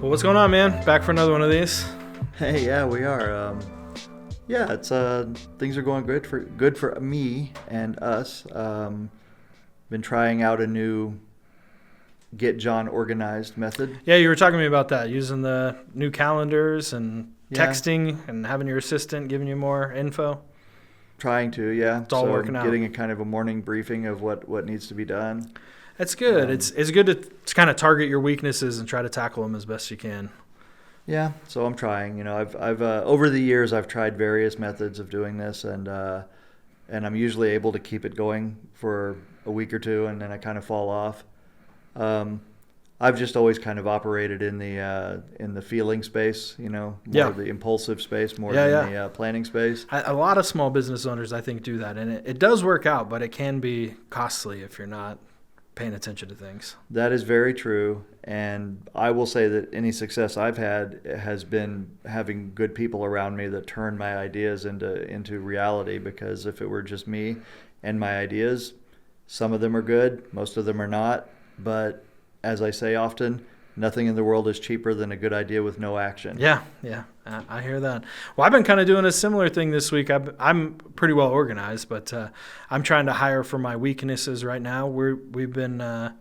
Well, what's going on, man? Back for another one of these. Hey, yeah, we are. Yeah, it's things are going good for me and us. Been trying out a new Get John organized method. Yeah, you were talking to me about that, using the new calendars and Yeah. texting and having your assistant giving you more info. Trying to, yeah. It's all working out. Getting a kind of a morning briefing of what needs to be done. That's good. It's good to kind of target your weaknesses and try to tackle them as best you can. Yeah, so I'm trying. I've over the years I've tried various methods of doing this, and I'm usually able to keep it going for a week or two, and then I kind of fall off. I've just always kind of operated in the feeling space, more the impulsive space, more than the planning space. A lot of small business owners, I think, do that, and it does work out, but it can be costly if you're not paying attention to things. That is very true, and I will say that any success I've had has been having good people around me that turn my ideas into reality, because if it were just me and my ideas, some of them are good, most of them are not, but as I say often, nothing in the world is cheaper than a good idea with no action. Yeah, I hear that. Well, I've been kind of doing a similar thing this week. I'm pretty well organized, but I'm trying to hire for my weaknesses right now. We've been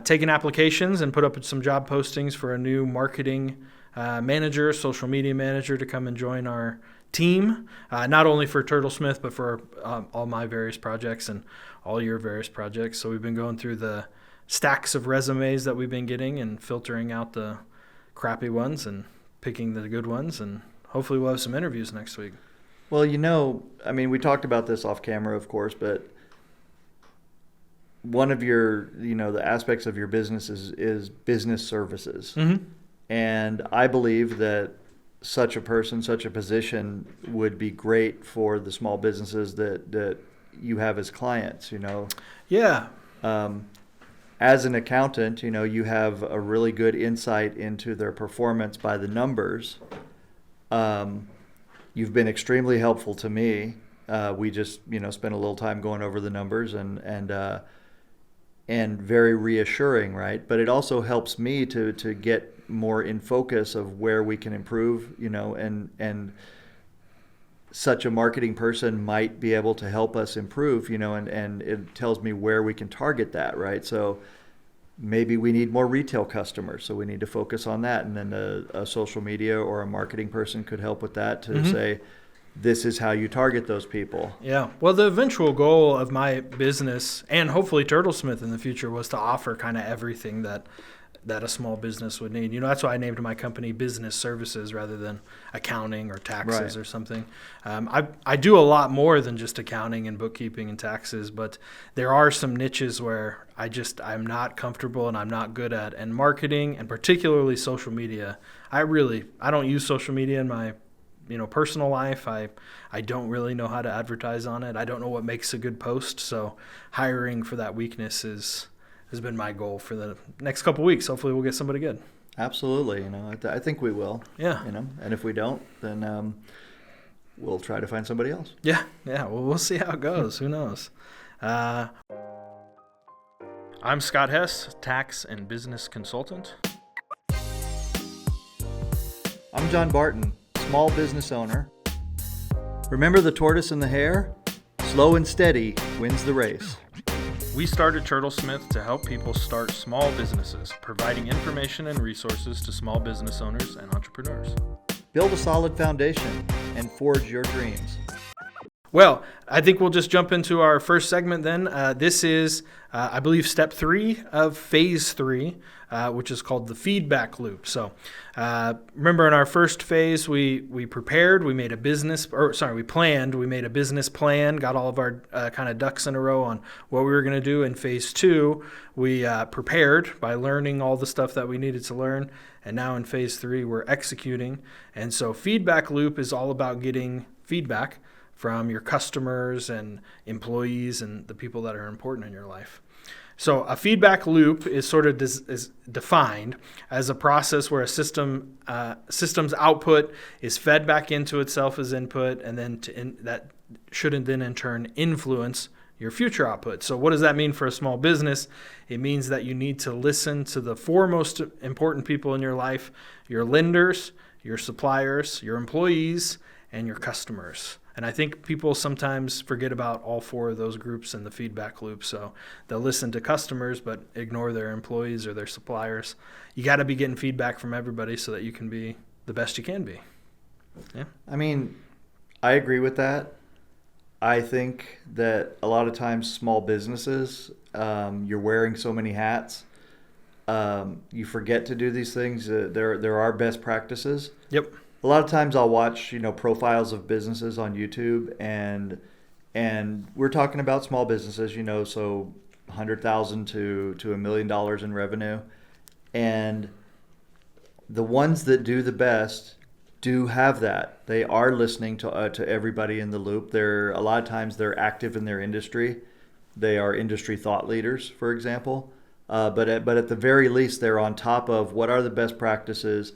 taking applications and put up some job postings for a new marketing manager, social media manager to come and join our team, not only for Turtlesmith, but for all my various projects and all your various projects. So we've been going through the stacks of resumes that we've been getting and filtering out the crappy ones and picking the good ones, and hopefully we'll have some interviews next week. Well, we talked about this off camera, of course, but one of your, the aspects of your business is business services. Mm-hmm. And I believe that such a position would be great for the small businesses that you have as clients, Yeah. As an accountant, you have a really good insight into their performance by the numbers. You've been extremely helpful to me. We just, spent a little time going over the numbers and very reassuring, right? But it also helps me to get more in focus of where we can improve, and such a marketing person might be able to help us improve, and it tells me where we can target that, right? So maybe we need more retail customers, so we need to focus on that. And then a social media or a marketing person could help with that to say, this is how you target those people. Yeah. Well, the eventual goal of my business, and hopefully Turtlesmith in the future, was to offer kind of everything that a small business would need. That's why I named my company Business Services rather than accounting or taxes or something. I do a lot more than just accounting and bookkeeping and taxes, but there are some niches where I'm not comfortable and I'm not good at. And marketing, and particularly social media, I don't use social media in my personal life. I don't really know how to advertise on it. I don't know what makes a good post. So hiring for that weakness has been my goal for the next couple of weeks. Hopefully we'll get somebody good. Absolutely. I think we will. Yeah. And if we don't, then we'll try to find somebody else. Yeah. Well, we'll see how it goes. Who knows? I'm Scott Hess, tax and business consultant. I'm John Barton, small business owner. Remember the tortoise and the hare? Slow and steady wins the race. We started Turtlesmith to help people start small businesses, providing information and resources to small business owners and entrepreneurs. Build a solid foundation and forge your dreams. Well, I think we'll just jump into our first segment then. This is, I believe, step 3 of phase 3, which is called the feedback loop. So remember in our first phase, we planned, we made a business plan, got all of our kind of ducks in a row on what we were going to do. In phase 2, we prepared by learning all the stuff that we needed to learn. And now in phase 3, we're executing. And so feedback loop is all about getting feedback from your customers and employees and the people that are important in your life. So a feedback loop is sort of is defined as a process where a system's output is fed back into itself as input, and then that should then in turn influence your future output. So what does that mean for a small business? It means that you need to listen to the four most important people in your life: your lenders, your suppliers, your employees, and your customers. And I think people sometimes forget about all four of those groups in the feedback loop. So they'll listen to customers but ignore their employees or their suppliers. You got to be getting feedback from everybody so that you can be the best you can be. Yeah. I mean, I agree with that. I think that a lot of times small businesses, you're wearing so many hats. You forget to do these things. There are best practices. Yep. A lot of times I'll watch, profiles of businesses on YouTube, and we're talking about small businesses, so $100,000 to $1 million in revenue, and the ones that do the best do have that. They are listening to everybody in the loop. A lot of times they're active in their industry. They are industry thought leaders, for example. But at the very least, they're on top of what are the best practices.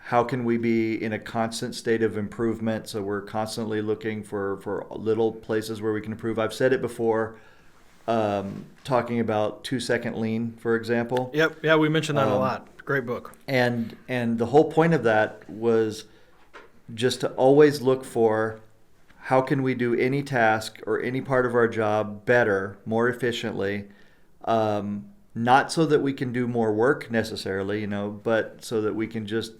How can we be in a constant state of improvement? So we're constantly looking for little places where we can improve. I've said it before, talking about 2-second lean, for example. Yep. Yeah, we mentioned that a lot. Great book. And the whole point of that was just to always look for how can we do any task or any part of our job better, more efficiently, not so that we can do more work necessarily, but so that we can just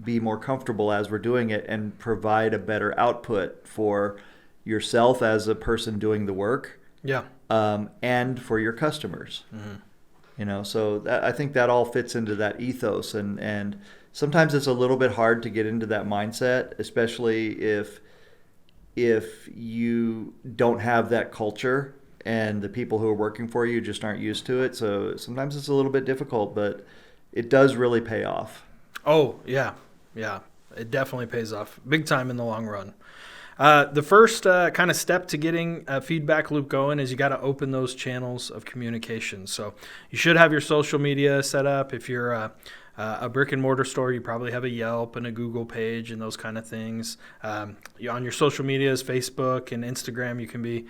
be more comfortable as we're doing it and provide a better output for yourself as a person doing the work. Yeah. And for your customers. Mm-hmm. So I think that all fits into that ethos, and sometimes it's a little bit hard to get into that mindset, especially if you don't have that culture and the people who are working for you just aren't used to it. So sometimes it's a little bit difficult, but it does really pay off. Oh, yeah. Yeah, it definitely pays off big time in the long run. The first kind of step to getting a feedback loop going is you got to open those channels of communication. So you should have your social media set up. If you're a brick and mortar store, you probably have a Yelp and a Google page and those kind of things. On your social medias, Facebook and Instagram, you can be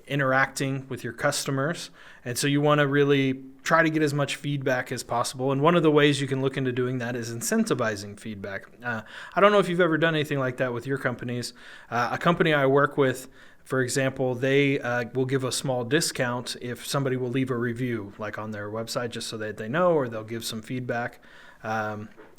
interacting with your customers. And so you want to really try to get as much feedback as possible. And one of the ways you can look into doing that is incentivizing feedback. I don't know if you've ever done anything like that with your companies. A company I work with, for example, they will give a small discount if somebody will leave a review, like on their website, just so that they know, or they'll give some feedback.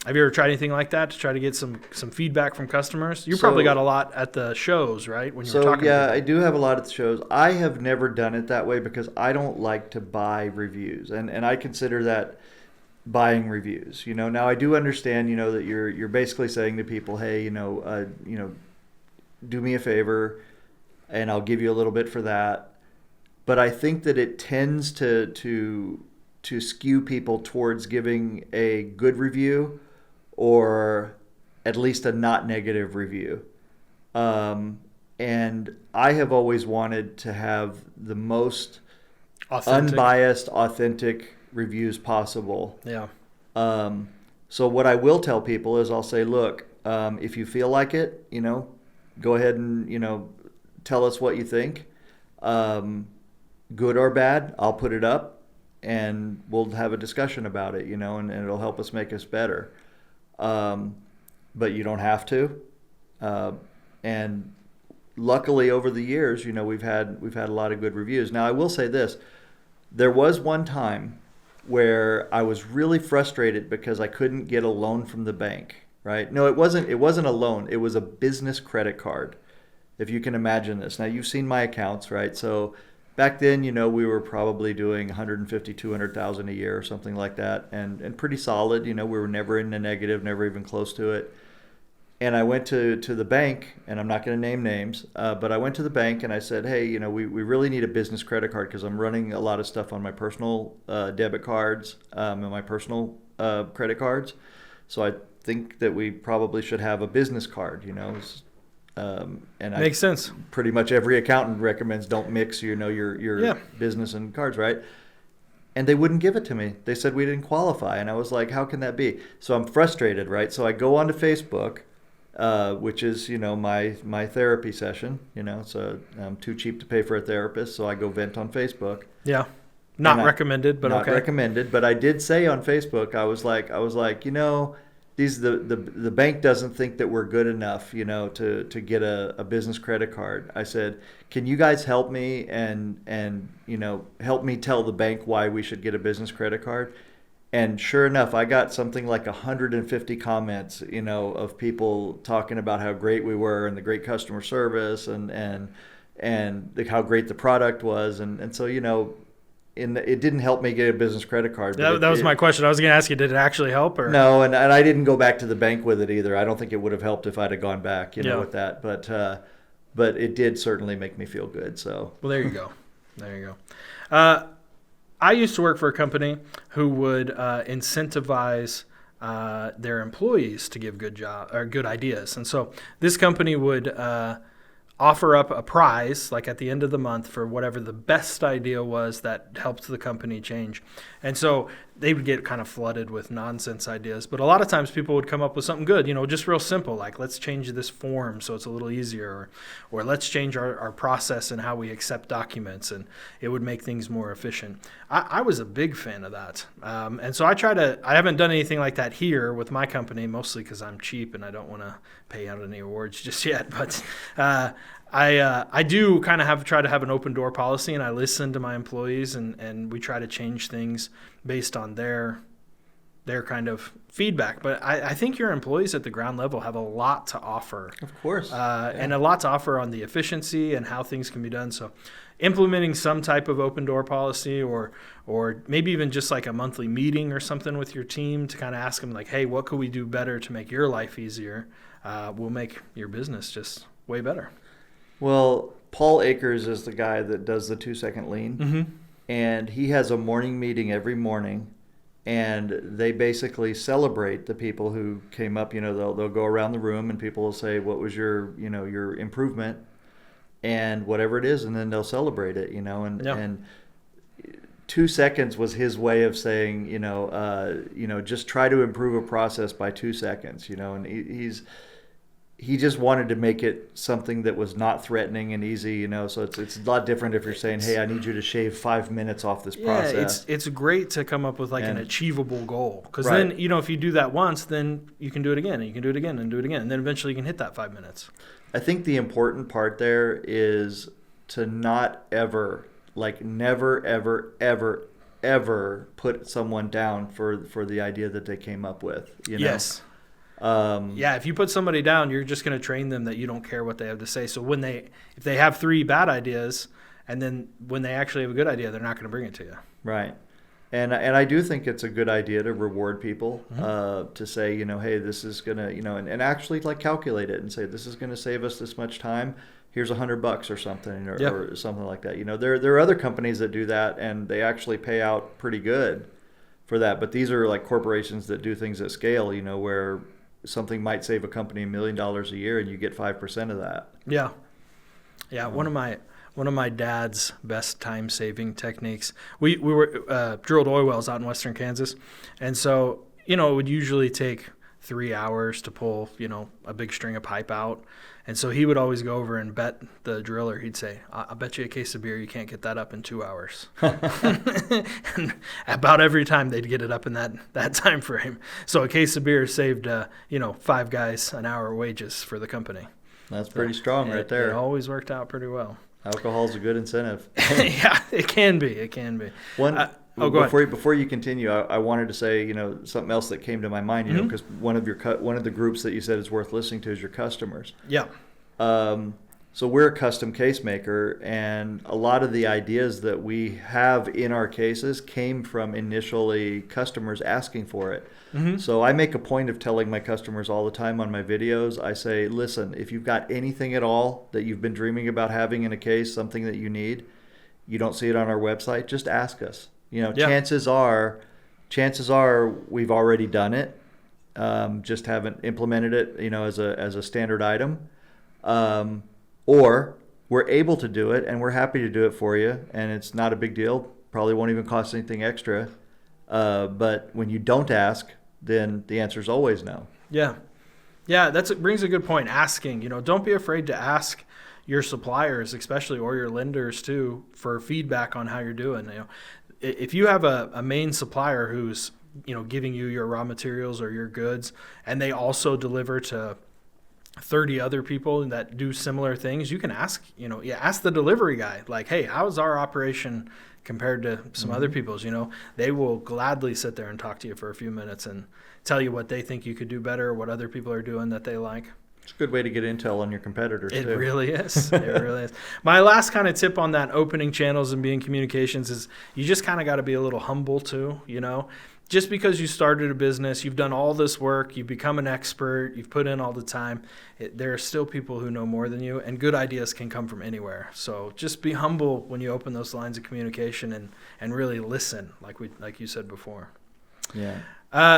Have you ever tried anything like that to try to get some feedback from customers? You probably got a lot at the shows, right? When you were talking. Yeah, I do have a lot at the shows. I have never done it that way because I don't like to buy reviews, and I consider that buying reviews. Now I do understand, that you're basically saying to people, hey, do me a favor, and I'll give you a little bit for that. But I think that it tends to skew people towards giving a good review, or at least a not negative review. And I have always wanted to have the most unbiased, authentic reviews possible. Yeah. So what I will tell people is I'll say, look, if you feel like it, go ahead and, tell us what you think. Good or bad, I'll put it up and we'll have a discussion about it, and it'll help us make us better. But you don't have to. And luckily over the years, we've had a lot of good reviews. Now I will say this, there was one time where I was really frustrated because I couldn't get a loan from the bank, right? No, it wasn't a loan. It was a business credit card. If you can imagine this. Now you've seen my accounts, right? So back then, we were probably doing 150, 200,000 a year or something like that, and pretty solid. We were never in the negative, never even close to it. And I went to the bank, and I'm not going to name names, but I went to the bank and I said, hey, we really need a business credit card because I'm running a lot of stuff on my personal debit cards and my personal credit cards. So I think that we probably should have a business card, And Makes sense. Pretty much every accountant recommends don't mix, your business and cards, right? And they wouldn't give it to me. They said we didn't qualify. And I was like, how can that be? So I'm frustrated, right? So I go onto Facebook which is, my therapy session. So I'm too cheap to pay for a therapist, so I go vent on Facebook. Yeah. Not And recommended, but not okay. recommended, but I did say on Facebook, I was like, the bank doesn't think that we're good enough, to get a business credit card. I said, can you guys help me and help me tell the bank why we should get a business credit card? And sure enough, I got something like 150 comments, of people talking about how great we were and the great customer service and how great the product was, and so it didn't help me get a business credit card. That was my question. I was going to ask you, did it actually help? Or no, and I didn't go back to the bank with it either. I don't think it would have helped if I'd have gone back, with that. But it did certainly make me feel good. So well, there you go. There you go. I used to work for a company who would incentivize their employees to give good ideas, and so this company would offer up a prize like at the end of the month for whatever the best idea was that helped the company change. And so they would get kind of flooded with nonsense ideas, but a lot of times people would come up with something good, just real simple, like let's change this form so it's a little easier, or let's change our process and how we accept documents, and it would make things more efficient. I was a big fan of that. And so I haven't done anything like that here with my company, mostly because I'm cheap and I don't want to pay out any awards just yet, but I do kind of try to have an open door policy, and I listen to my employees, and we try to change things based on their kind of feedback. But I think your employees at the ground level have a lot to offer. Of course. And a lot to offer on the efficiency and how things can be done. So implementing some type of open door policy, or maybe even just like a monthly meeting or something with your team to kind of ask them like, hey, what could we do better to make your life easier? Will make your business just way better. Well, Paul Akers is the guy that does the 2-second lean. Mm-hmm. And he has a morning meeting every morning, and they basically celebrate the people who came up. They'll go around the room, and people will say, what was your improvement, and whatever it is, and then they'll celebrate it, and 2 seconds was his way of saying, just try to improve a process by 2 seconds, and he just wanted to make it something that was not threatening and easy, so it's a lot different if you're saying, hey, I need you to shave 5 minutes off this process. It's great to come up with an achievable goal, because right. then, if you do that once, then you can do it again, and you can do it again and do it again, and then eventually you can hit that 5 minutes. I think the important part there is to not ever, never, ever, ever, ever put someone down for the idea that they came up with. Yes. If you put somebody down, you're just going to train them that you don't care what they have to say. So if they have 3 bad ideas, and then when they actually have a good idea, they're not going to bring it to you. Right. And I do think it's a good idea to reward people, to say, hey, this is going to, and actually calculate it and say, this is going to save us this much time. Here's $100 or something, or something like that. There are other companies that do that, and they actually pay out pretty good for that. But these are corporations that do things at scale, where something might save a company $1 million a year, and you get 5% of that. Yeah. One of my dad's best time saving techniques. We were drilled oil wells out in western Kansas, and so it would usually take 3 hours to pull a big string of pipe out, and so he would always go over and bet the driller. He'd say, "I bet you a case of beer you can't get that up in 2 hours." And about every time they'd get it up in that time frame. So a case of beer saved 5 guys an hour wages for the company. That's pretty strong right there. It always worked out pretty well. Alcohol's a good incentive. Yeah, it can be. Before you continue, I wanted to say, something else that came to my mind, because one of the groups that you said is worth listening to is your customers. Yeah. So we're a custom case maker, and a lot of the ideas that we have in our cases came from initially customers asking for it. Mm-hmm. So I make a point of telling my customers all the time on my videos, I say, listen, if you've got anything at all that you've been dreaming about having in a case, something that you need, you don't see it on our website, just ask us. Chances are we've already done it, just haven't implemented it, as a standard item. Or we're able to do it, and we're happy to do it for you, and it's not a big deal. Probably won't even cost anything But when you don't ask, then the answer is always no. Yeah. Yeah, brings a good point. Asking, don't be afraid to ask your suppliers, especially, or your lenders too, for feedback on how you're doing. If you have a main supplier who's giving you your raw materials or your goods, and they also deliver to 30 other people that do similar things, you can ask, ask the delivery guy, like, hey, how's our operation compared to some other people's? They will gladly sit there and talk to you for a few minutes and tell you what they think you could do better, what other people are doing that they like. It's a good way to get intel on your competitors, It too. really is. It really is. My last kind of tip on that opening channels and being communications is you just kind of got to be a little humble too, Just because you started a business, you've done all this work, you've become an expert, you've put in all the time, there are still people who know more than you, and good ideas can come from anywhere. So just be humble when you open those lines of communication and really listen, like you said before. Yeah.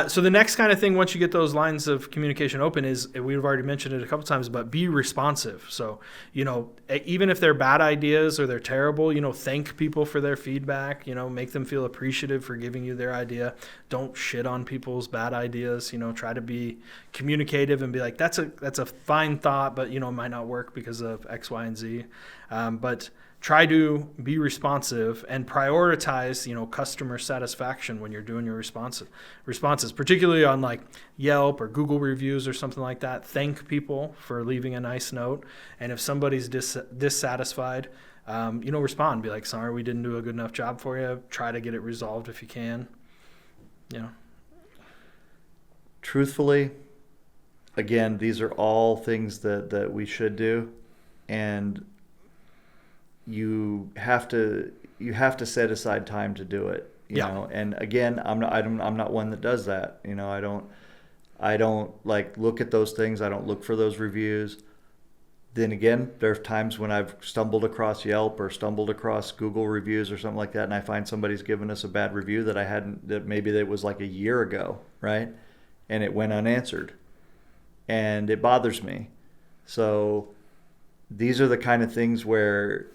So the next kind of thing, once you get those lines of communication open, is, we've already mentioned it a couple times, but be responsive. So, even if they're bad ideas or they're terrible, thank people for their feedback, make them feel appreciative for giving you their idea. Don't shit on people's bad ideas, try to be communicative and be like, that's a fine thought, but, it might not work because of X, Y, and Z. But try to be responsive and prioritize, customer satisfaction when you're doing your responses, particularly on like Yelp or Google reviews or something like that. Thank people for leaving a nice note. And if somebody's dissatisfied, respond. Be like, sorry, we didn't do a good enough job for you. Try to get it resolved if you can. Truthfully, again, these are all things that we should do. And you have to set aside time to do it, you know. And again, I'm not one that does that. I don't like look at those things. I don't look for those reviews. Then again, there's times when I've stumbled across Yelp or stumbled across Google reviews or something like that, and I find somebody's given us a bad review that maybe that was like a year ago, right? And it went unanswered, and it bothers me. So these are the kind of things where,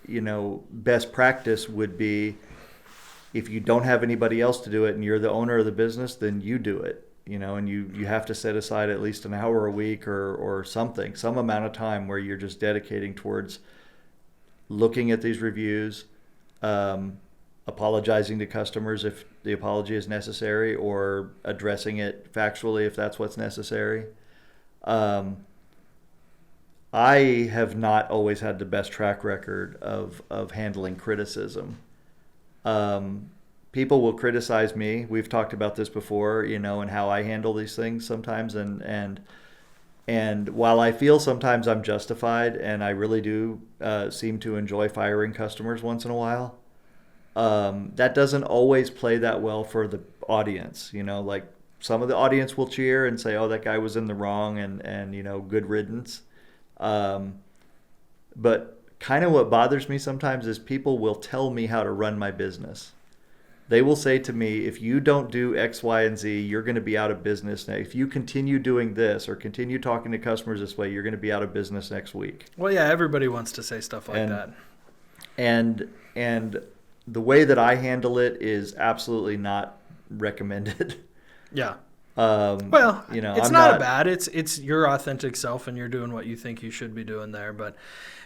best practice would be, if you don't have anybody else to do it and you're the owner of the business, then you do it, and you have to set aside at least an hour a week or something, some amount of time where you're just dedicating towards looking at these reviews, apologizing to customers if the apology is necessary, or addressing it factually if that's what's necessary. I have not always had the best track record of handling criticism. People will criticize me. We've talked about this before, and how I handle these things sometimes. And while I feel sometimes I'm justified, and I really do seem to enjoy firing customers once in a while, that doesn't always play that well for the audience. Like some of the audience will cheer and say, "Oh, that guy was in the wrong," and good riddance. But kind of what bothers me sometimes is people will tell me how to run my business. They will say to me, if you don't do X, Y, and Z, you're going to be out of business. Now, if you continue doing this or continue talking to customers this way, you're going to be out of business next week. Well, yeah, everybody wants to say stuff like that. And the way that I handle it is absolutely not recommended. Yeah. Well, it's not bad. It's your authentic self, and you're doing what you think you should be doing there. But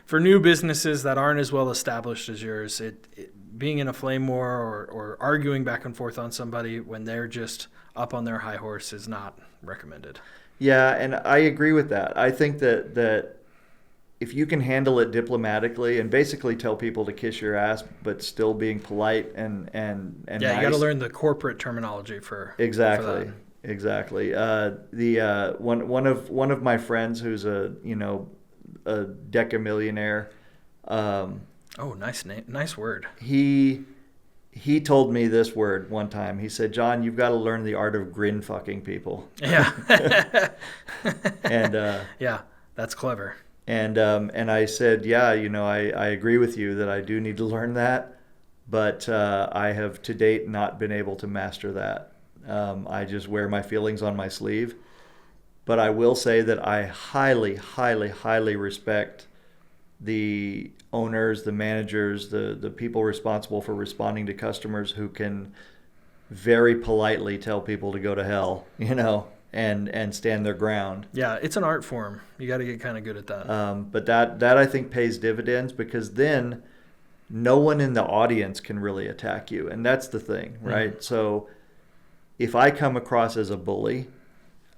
for new businesses that aren't as well established as yours, being in a flame war or arguing back and forth on somebody when they're just up on their high horse is not recommended. Yeah, and I agree with that. I think that if you can handle it diplomatically and basically tell people to kiss your ass, but still being polite and nice. You got to learn the corporate terminology for exactly. For that. Exactly. One of my friends who's a decamillionaire. Nice name, nice word. He told me this word one time. He said, "John, you've got to learn the art of grin fucking people." Yeah. And yeah, that's clever. And I said, yeah, I agree with you that I do need to learn that, but I have to date not been able to master that. I just wear my feelings on my sleeve. But I will say that I highly, highly, highly respect the owners, the managers, the people responsible for responding to customers who can very politely tell people to go to hell, and stand their ground. Yeah, it's an art form. You got to get kind of good at that. But that I think pays dividends, because then no one in the audience can really attack you, and that's the thing, right? Mm-hmm. So if I come across as a bully,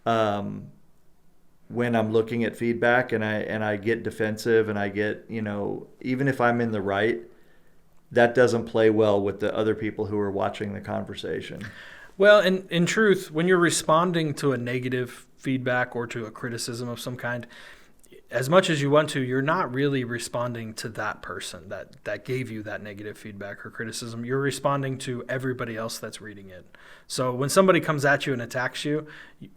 when I'm looking at feedback and I get defensive and I get, even if I'm in the right, that doesn't play well with the other people who are watching the conversation. Well, in truth, when you're responding to a negative feedback or to a criticism of some kind, as much as you want to, you're not really responding to that person that gave you that negative feedback or criticism. You're responding to everybody else that's reading it. So when somebody comes at you and attacks you,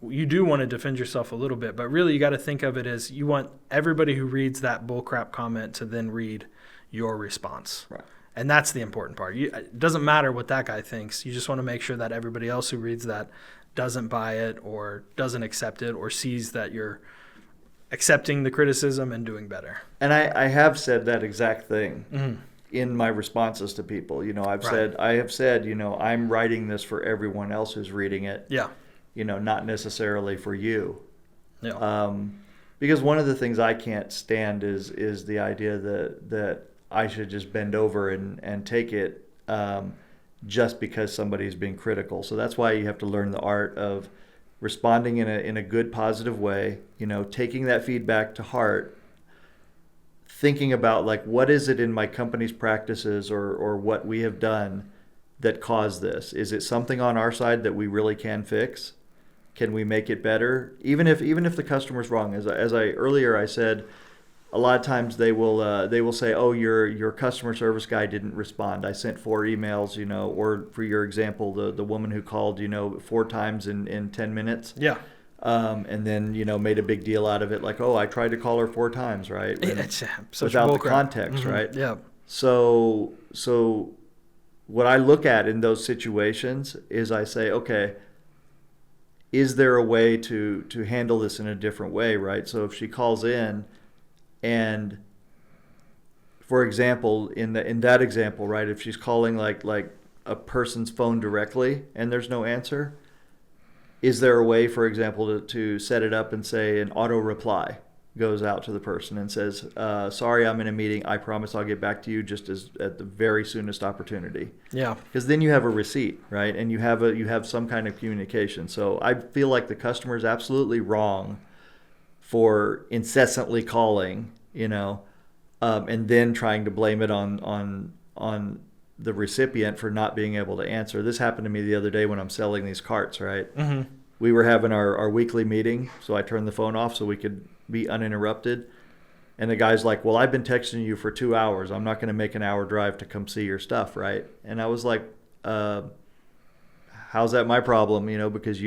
you do want to defend yourself a little bit, but really you got to think of it as you want everybody who reads that bullcrap comment to then read your response. Right. And that's the important part. It doesn't matter what that guy thinks. You just want to make sure that everybody else who reads that doesn't buy it or doesn't accept it or sees that you're accepting the criticism and doing better. And I have said that exact thing in my responses to people. I have said, I'm writing this for everyone else who's reading it. Yeah. Not necessarily for you. Yeah. Because one of the things I can't stand is the idea that I should just bend over and take it just because somebody's being critical. So that's why you have to learn the art of responding in a good, positive way, taking that feedback to heart, thinking about like, what is it in my company's practices or what we have done that caused this? Is it something on our side that we really can fix? Can we make it better? Even if the customer's wrong, as I earlier I said, a lot of times they will say, oh, your customer service guy didn't respond. I sent 4 emails, or for your example, the woman who called, 4 times in 10 minutes. Yeah. And then, made a big deal out of it. Like, oh, I tried to call her 4 times, right? It's such without the bullcrap. context, Mm-hmm. right? Yeah. So what I look at in those situations is I say, okay, is there a way to handle this in a different way, right? So if she calls in, and for example, in that example, right, if she's calling like a person's phone directly and there's no answer, is there a way, for example, to set it up and say an auto reply goes out to the person and says, sorry, I'm in a meeting. I promise I'll get back to you just as at the very soonest opportunity. Yeah. Because then you have a receipt, right? And you have some kind of communication. So I feel like the customer is absolutely wrong for incessantly calling, and then trying to blame it on the recipient for not being able to answer. This happened to me the other day when I'm selling these carts, right? Mm-hmm. We were having our weekly meeting, so I turned the phone off so we could be uninterrupted. And the guy's like, well, I've been texting you for 2 hours. I'm not going to make an hour drive to come see your stuff, right? And I was like, how's that my problem? Because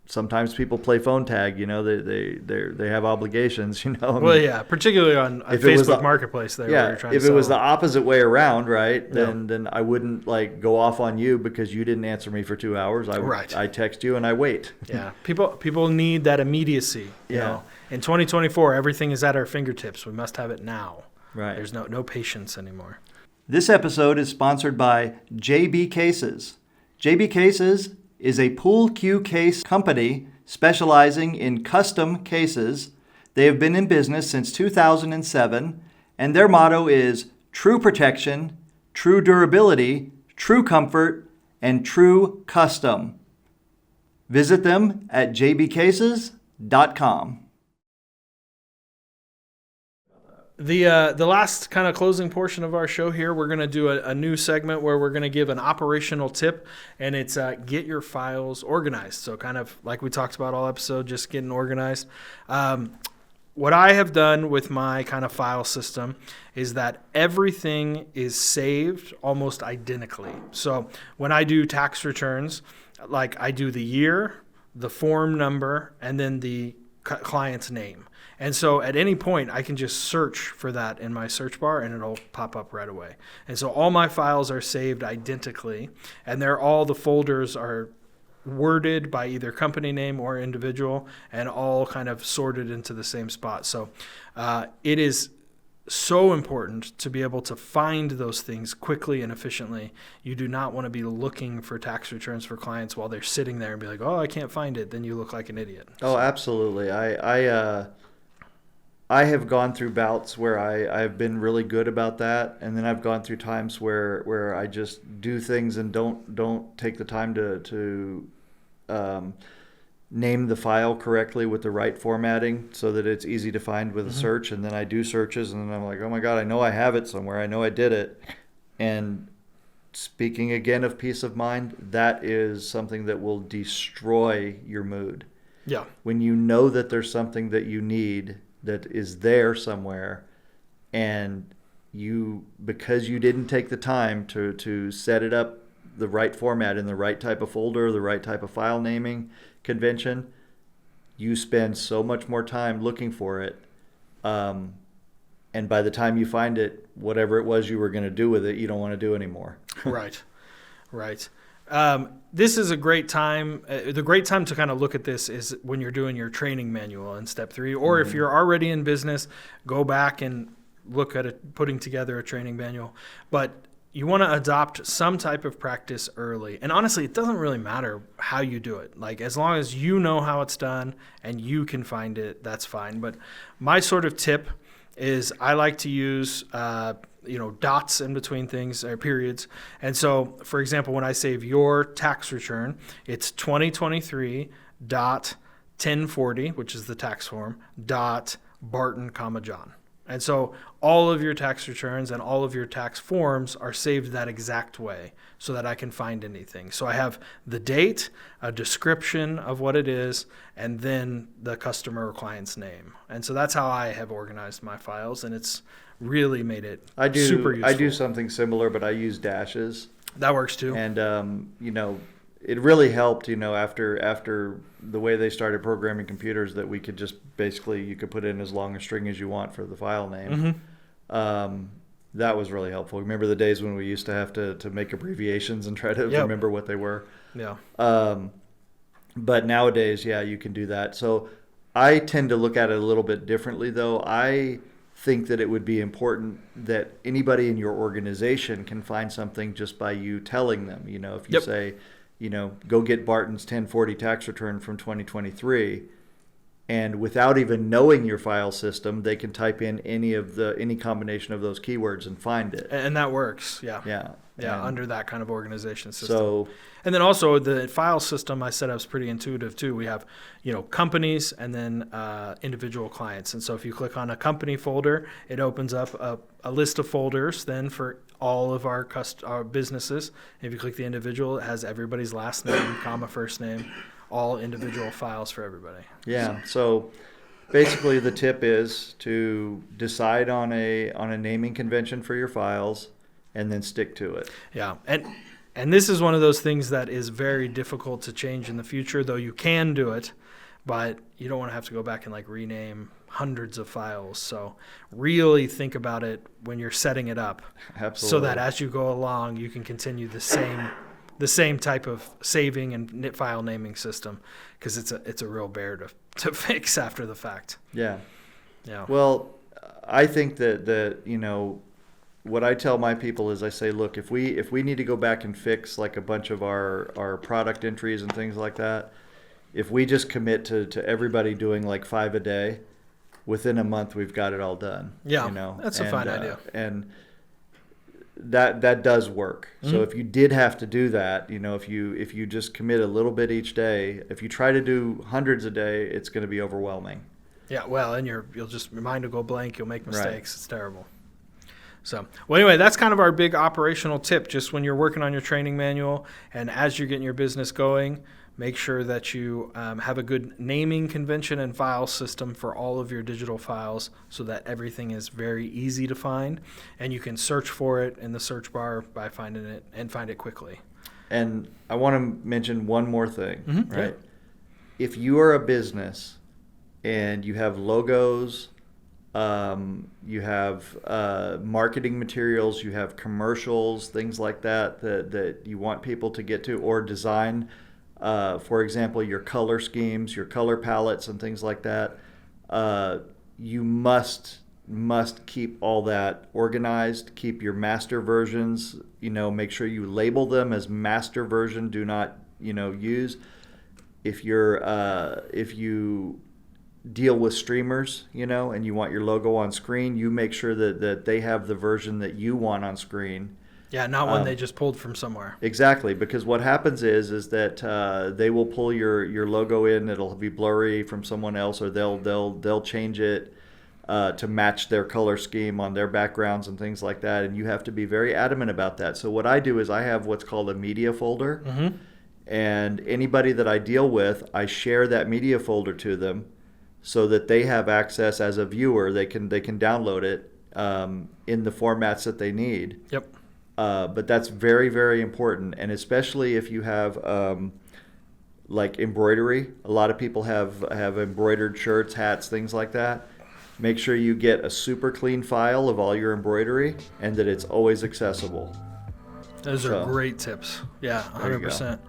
sometimes people play phone tag, they have obligations, Well, yeah, particularly on Facebook Marketplace there. Yeah, where you're trying to if it sell. was the opposite way around, right, then I wouldn't like go off on you because you didn't answer me for 2 hours. I text you and I wait. Yeah, people need that immediacy. You know? In 2024, everything is at our fingertips. We must have it now. Right. There's no patience anymore. This episode is sponsored by JB Cases. JB Cases is a pool cue case company specializing in custom cases. They have been in business since 2007, and their motto is true protection, true durability, true comfort, and true custom. Visit them at jbcases.com. The last kind of closing portion of our show here, we're going to do a new segment where we're going to give an operational tip, and it's get your files organized. So kind of like we talked about all episode, just getting organized. What I have done with my kind of file system is that everything is saved almost identically. So when I do tax returns, like I do the year, the form number, and then the client's name. And so at any point, I can just search for that in my search bar, and it'll pop up right away. And so all my files are saved identically, and all the folders are worded by either company name or individual, and all kind of sorted into the same spot. So it is so important to be able to find those things quickly and efficiently. You do not want to be looking for tax returns for clients while they're sitting there and be like, oh, I can't find it. Then you look like an idiot. Oh, absolutely. I have gone through bouts where I've been really good about that, and then I've gone through times where I just do things and don't take the time to name the file correctly with the right formatting so that it's easy to find with a search. And then I do searches, and then I'm like, oh my God, I know I have it somewhere. I know I did it. And speaking again of peace of mind, that is something that will destroy your mood. Yeah. When you know that there's something that you need that is there somewhere, and because you didn't take the time to set it up the right format in the right type of folder, the right type of file naming convention, you spend so much more time looking for it. And by the time you find it, whatever it was you were going to do with it, you don't want to do anymore. Right. This is a great time. The great time to kind of look at this is when you're doing your training manual in step 3, or if you're already in business, go back and look at putting together a training manual. But you want to adopt some type of practice early. And honestly, it doesn't really matter how you do it. Like, as long as you know how it's done and you can find it, that's fine. But my sort of tip is I like to use dots in between things, or periods. And so, for example, when I save your tax return, it's 2023.1040, which is the tax form, .Barton, John. And so all of your tax returns and all of your tax forms are saved that exact way so that I can find anything. So I have the date, a description of what it is, and then the customer or client's name. And so that's how I have organized my files, and it's really made it super useful. I do something similar, but I use dashes. That works too. And, it really helped, after the way they started programming computers, that we could just basically, you could put in as long a string as you want for the file name. That was really helpful. Remember the days when we used to have to make abbreviations and try to remember what they were? Yeah. But nowadays, you can do that. So I tend to look at it a little bit differently, though. I think that it would be important that anybody in your organization can find something just by you telling them. If you say, go get Barton's 1040 tax return from 2023, and without even knowing your file system, they can type in any combination of those keywords and find it. And that works. Yeah. Under that kind of organization system. So, and then also the file system I set up is pretty intuitive too. We have, companies and then individual clients. And so if you click on a company folder, it opens up a list of folders then for all of our businesses. And if you click the individual, it has everybody's last name, first name, all individual files for everybody. Yeah. So basically the tip is to decide on a naming convention for your files, and then stick to it. Yeah. And this is one of those things that is very difficult to change in the future, though you can do it, but you don't want to have to go back and rename hundreds of files. So really think about it when you're setting it up. Absolutely. So that as you go along, you can continue the same type of saving and file naming system, because it's a real bear to fix after the fact. Yeah. Yeah. Well, I think that what I tell my people is I say, look, if we need to go back and fix a bunch of our product entries and things like that, if we just commit to everybody doing 5 a day, within a month we've got it all done. Yeah, that's a fine idea. And that does work. Mm-hmm. So if you did have to do that, if you just commit a little bit each day, if you try to do hundreds a day, it's going to be overwhelming. Yeah, well, and you'll just your mind will go blank. You'll make mistakes. Right. It's terrible. So, well, anyway, that's kind of our big operational tip. Just when you're working on your training manual and as you're getting your business going, make sure that you have a good naming convention and file system for all of your digital files so that everything is very easy to find, and you can search for it in the search bar by finding it and find it quickly. And I want to mention one more thing, right? Yeah. If you are a business and you have logos, you have marketing materials, you have commercials, things like that you want people to get to, or design, for example, your color schemes, your color palettes and things like that, you must must keep all that organized. Keep your master versions, make sure you label them as master version. Do not, use. If you deal with streamers, and you want your logo on screen, you make sure that they have the version that you want on screen. Yeah, not one they just pulled from somewhere. Exactly, because what happens is that they will pull your logo in. It'll be blurry from someone else, or they'll change it to match their color scheme on their backgrounds and things like that. And you have to be very adamant about that. So what I do is I have what's called a media folder, and anybody that I deal with, I share that media folder to them, so that they have access as a viewer. They can download it in the formats that they need. Yep. But that's very, very important, and especially if you have like embroidery. A lot of people have embroidered shirts, hats, things like that. Make sure you get a super clean file of all your embroidery, and that it's always accessible. Those are great tips. Yeah, 100%.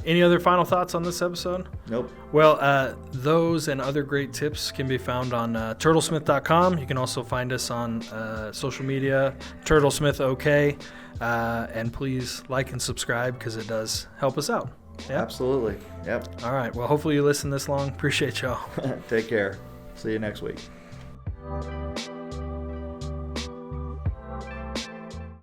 Any other final thoughts on this episode? Nope. Well, those and other great tips can be found on turtlesmith.com. You can also find us on social media, Turtlesmith OK. And please like and subscribe, because it does help us out. Yeah? Absolutely. Yep. All right. Well, hopefully you listened this long. Appreciate y'all. Take care. See you next week.